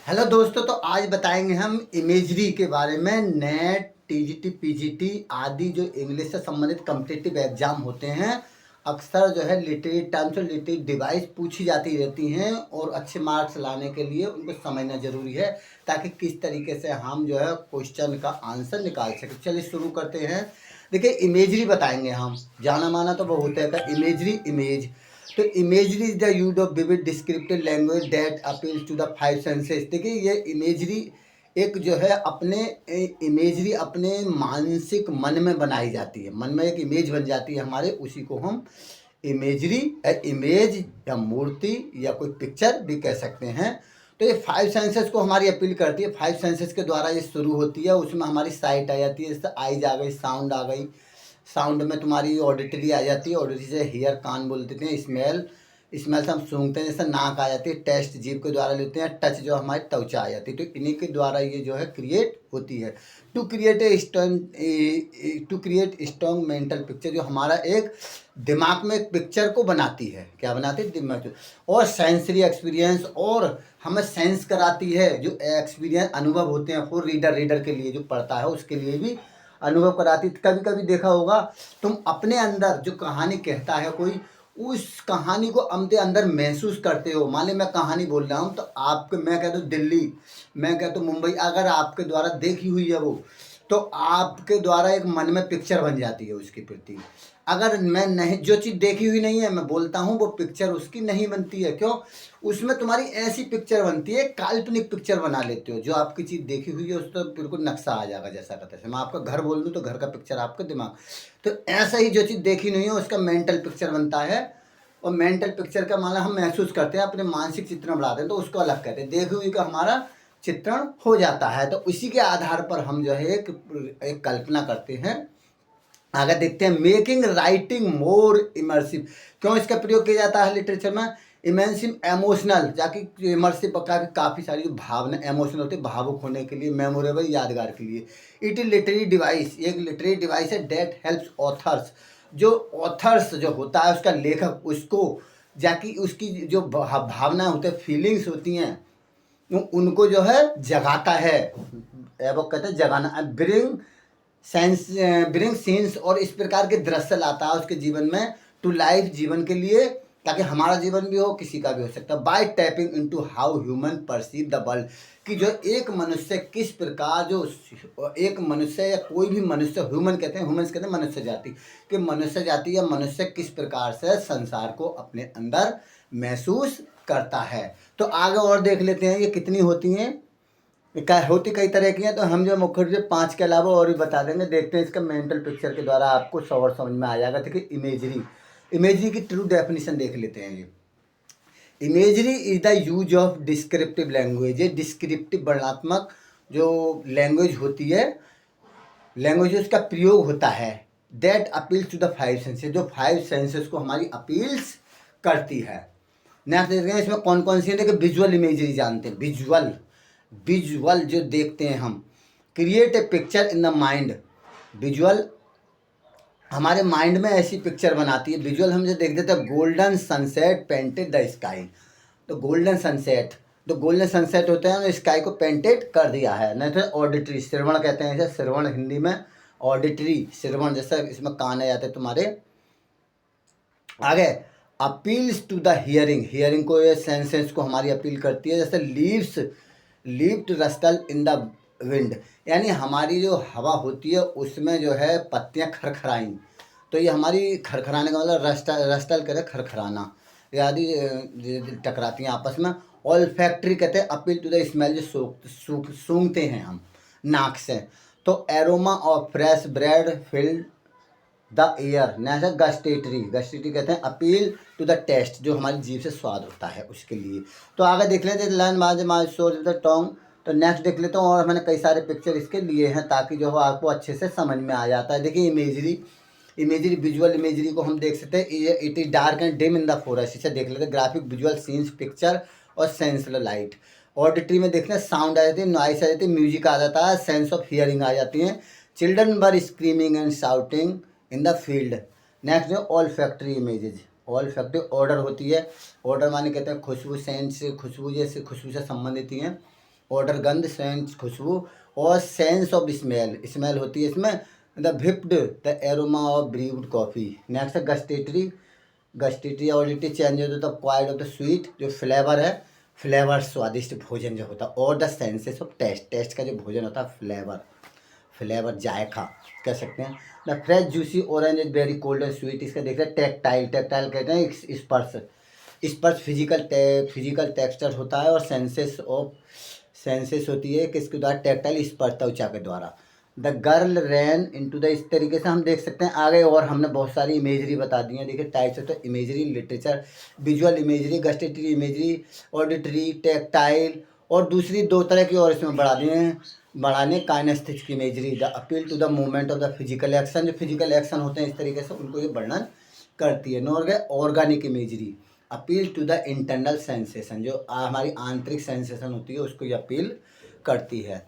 Hello दोस्तों, तो आज बताएंगे हम इमेजरी के बारे में। नेट, टीजीटी, पीजीटी आदि जो इंग्लिश से संबंधित कॉम्पिटिटिव एग्जाम होते हैं, अक्सर जो है लिटरेरी टर्म्स और लिटरेरी डिवाइस पूछी जाती रहती हैं और अच्छे मार्क्स लाने के लिए उनको समझना जरूरी है, ताकि किस तरीके से हम जो है क्वेश्चन का आंसर निकाल सकें। चलिए शुरू करते हैं। देखिए, इमेजरी बताएंगे हम। जाना माना तो बहुत है इमेजरी, इमेज। तो imagery is the use of vivid descriptive language that appeals to the five senses. देखिए, ये इमेजरी एक जो है इमेजरी अपने मानसिक मन में बनाई जाती है। मन में एक इमेज बन जाती है हमारे, उसी को हम इमेजरी इमेज या मूर्ति या कोई पिक्चर भी कह सकते हैं। तो ये फाइव सेंसेस को हमारी अपील करती है। फाइव सेंसेस के द्वारा ये शुरू होती है। उसमें हमारी साइट आ जाती है, जैसे आइज आ गई, साउंड आ गई, साउंड में तुम्हारी ऑडिटरी आ जाती है, ऑडिटरी से हियर कान बोल देते हैं, स्मेल, स्मेल से हम सूंघते हैं, जैसे नाक आ जाती है, टेस्ट जीभ के द्वारा लेते हैं, टच जो हमारी त्वचा आ जाती है। तो इन्हीं के द्वारा ये जो है क्रिएट होती है। To create strong mental picture, जो हमारा एक दिमाग में एक पिक्चर को बनाती है। क्या बनाती है? दिमाग। और सेंसरी एक्सपीरियंस, और हमें सेंस कराती है। जो एक्सपीरियंस अनुभव होते हैं फॉर रीडर के लिए, जो पढ़ता है उसके लिए भी अनुभव कराती। कभी कभी देखा होगा तुम अपने अंदर जो कहानी कहता है कोई, उस कहानी को अपने अंदर महसूस करते हो। मान ली मैं कहानी बोल रहा हूँ, तो आपके, मैं कहता हूँ दिल्ली, मैं कहता हूँ मुंबई, अगर आपके द्वारा देखी हुई है वो, तो आपके द्वारा एक मन में पिक्चर बन जाती है उसके प्रति। अगर मैं नहीं, जो चीज़ देखी हुई नहीं है, मैं बोलता हूँ, वो पिक्चर उसकी नहीं बनती है। क्यों? उसमें तुम्हारी ऐसी पिक्चर बनती है, काल्पनिक पिक्चर बना लेते हो। जो आपकी चीज़ देखी हुई है उस पर बिल्कुल नक्शा आ जाएगा, जैसा का तैसा। मैं आपका घर बोल दूँ तो घर का पिक्चर आपके दिमाग। तो ऐसा ही जो चीज़ देखी नहीं है उसका मेंटल पिक्चर बनता है। और मेंटल पिक्चर का माना हम महसूस करते हैं, अपने मानसिक चित्रण बनाते हैं, तो उसको अलग कहते हैं। देखी हुई का हमारा चित्रण हो जाता है। तो इसी के आधार पर हम जो है एक कल्पना करते हैं। आगे देखते हैं, मेकिंग राइटिंग मोर इमर्सिव। क्यों इसका प्रयोग किया जाता है लिटरेचर में? इमेंसिव इमोशनल, जाकि इमर्सिव काफ़ी सारी जो भावना इमोशनल होती है, भावुक होने के लिए, मेमोरेबल, यादगार के लिए। इट इज लिटरेरी डिवाइस, एक लिटरेरी डिवाइस है डेट हेल्प्स ऑथर्स। जो ऑथर्स जो होता है, उसका लेखक, उसको जाकि उसकी जो भावना होती है, फीलिंग्स होती हैं, उनको जो है जगाता है। वो कहते हैं जगाना। ब्रिंग सीन्स, और इस प्रकार के दृश्य लाता है उसके जीवन में, टू लाइफ, जीवन के लिए, ताकि हमारा जीवन भी हो, किसी का भी हो सकता है। Bye tapping into how human perceive the world, कि जो एक मनुष्य किस प्रकार, जो एक मनुष्य या कोई भी मनुष्य, ह्यूमन कहते हैं, ह्यूमन्स कहते हैं मनुष्य जाति, कि मनुष्य जाति या मनुष्य किस प्रकार से संसार को अपने अंदर महसूस करता है। तो आगे और देख लेते हैं ये कितनी होती हैं। होती कई तरह की हैं, तो हम जो मुख्य रूप से 5 के अलावा और भी बता देंगे। देखते हैं इसका मेंटल पिक्चर के द्वारा आपको और समझ में आ जाएगा। देखिए, इमेजरी, इमेजरी की ट्रू डेफिनेशन देख लेते हैं। ये imagery is the use of descriptive language. ये डिस्क्रिप्टिव वर्णनात्मक जो लैंग्वेज होती है, लैंग्वेज उसका प्रयोग होता है, that appeals to the five senses, जो फाइव सेंसेस को हमारी अपील्स करती है। नेक्स्ट देखते हैं इसमें कौन कौन सी है। देखिए, विजुअल इमेजरी जानते हैं। विजुअल, विजुअल जो देखते हैं हम, create a picture in the mind. Visual हमारे माइंड में ऐसी पिक्चर बनाती है। विजुअल हम जो देख देते हैं, golden sunset painted the sky. तो गोल्डन सनसेट, तो गोल्डन सनसेट होते हैं, स्काई को पेंटेड कर दिया है। नहीं तो ऑडिटरी, श्रवण कहते हैं इसे, श्रवण हिंदी में, ऑडिटरी श्रवण, जैसा इसमें कान आ जाते हैं तुम्हारे। आगे, appeals to the hearing, hearing को, ये सेंसेस को हमारी अपील करती है। जैसे leaves leaved rustle in the wind, यानी हमारी जो हवा होती है उसमें जो है पत्तियां खरखराई। तो ये हमारी खरखराने का मतलब रस्टल कहते हैं खरखराना, आदि टकराती हैं आपस में। ऑल फैक्ट्री कहते हैं अपील टू द स्मेल, जो सूंघते हैं हम नाक से। तो aroma of fresh bread filled the air. Next, gustatory, gustatory कहते हैं अपील टू द टेस्ट, जो हमारी जीभ से स्वाद होता है उसके लिए। तो आगे देख लेते हैं, learn by my source the tongue. तो नेक्स्ट देख लेता हूँ, और मैंने कई सारे पिक्चर इसके लिए हैं, ताकि जो हो आपको अच्छे से समझ में आ जाता है। देखिए, इमेजरी, इमेजरी विजुअल इमेजरी को हम देख सकते हैं। It is dark and dim in the forest, इसे देख लेते हैं। ग्राफिक विजुअल सीन्स पिक्चर और सेंसुअल लाइट। ऑडिटरी में देखते हैं, साउंड आ जाती है, नॉइस आ जाती है, म्यूजिक आ जाता है, सेंस ऑफ हियरिंग आ जाती है। Children were screaming and shouting in the field. Next है olfactory images. Olfactory order होती है, ऑर्डर माने कहते हैं खुशबू, सेंट से खुशबू, जैसे खुशबू से संबंधित ही हैं। ऑर्डर गंध, सेंस खुशबू, और सेंस ऑफ स्मेल, स्मेल होती है इसमें। The whipped the aroma of brewed coffee. Next है गस्टेटरी, गस्टेटरी ऑडिटी चेंज होता है क्वाइड ऑफ द स्वीट, जो फ्लेवर है, फ्लेवर स्वादिष्ट भोजन जो होता है, और the senses of taste, taste का जो भोजन होता है फ्लेवर, फ्लेवर जायका कह सकते हैं। The fresh juicy orange is very cold and sweet, इसका देख रहे हैं टेक्टाइल, टेक्टाइल कहते हैं स्पर्श, स्पर्श फिजिकल टेक्सचर होता है, और सेंसेस ऑफ, सेंसेस होती है किसके द्वारा, टेक्टाइल स्पर्श त्वचा के द्वारा। The girl ran into the, इस तरीके से हम देख सकते हैं आगे, और हमने बहुत सारी इमेजरी बता दी है। देखिए types of imagery, literature, visual imagery, gustatory imagery, auditory, tactile, और दूसरी दो तरह की और इसमें बढ़ा दिए हैं, बढ़ाने kinaesthetic imagery, the appeal to the movement of the physical action, जो फिजिकल एक्शन होते हैं इस तरीके से उनको ये वर्णन करती है। Nor organic imagery, appeal to the internal sensation, जो हमारी आंतरिक सेंसेशन होती है उसको ये अपील करती है।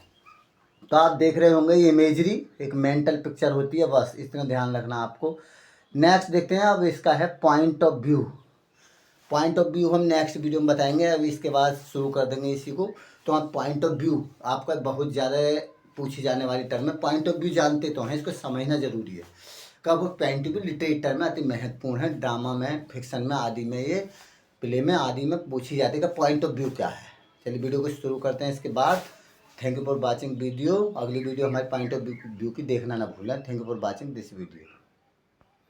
तो आप देख रहे होंगे ये इमेजरी एक मेंटल पिक्चर होती है, बस इतना ध्यान रखना आपको। नेक्स्ट देखते हैं अब इसका है point of view. Point of view हम नेक्स्ट वीडियो में बताएंगे, अभी इसके बाद शुरू कर देंगे इसी को। तो आप पॉइंट ऑफ व्यू आपका बहुत ज़्यादा पूछी जाने वाली टर्म है। पॉइंट ऑफ व्यू जानते तो हैं, इसको समझना जरूरी है। कब point of view literary term में अति महत्वपूर्ण है, ड्रामा में, फिक्शन में आदि में, ये प्ले में आदि में पूछी जाती है कि पॉइंट ऑफ व्यू क्या है। चलिए वीडियो को शुरू करते हैं इसके बाद। Thank you for watching video. अगली वीडियो हमारे पॉइंट ऑफ व्यू की देखना ना भूलें। Thank you for watching this video.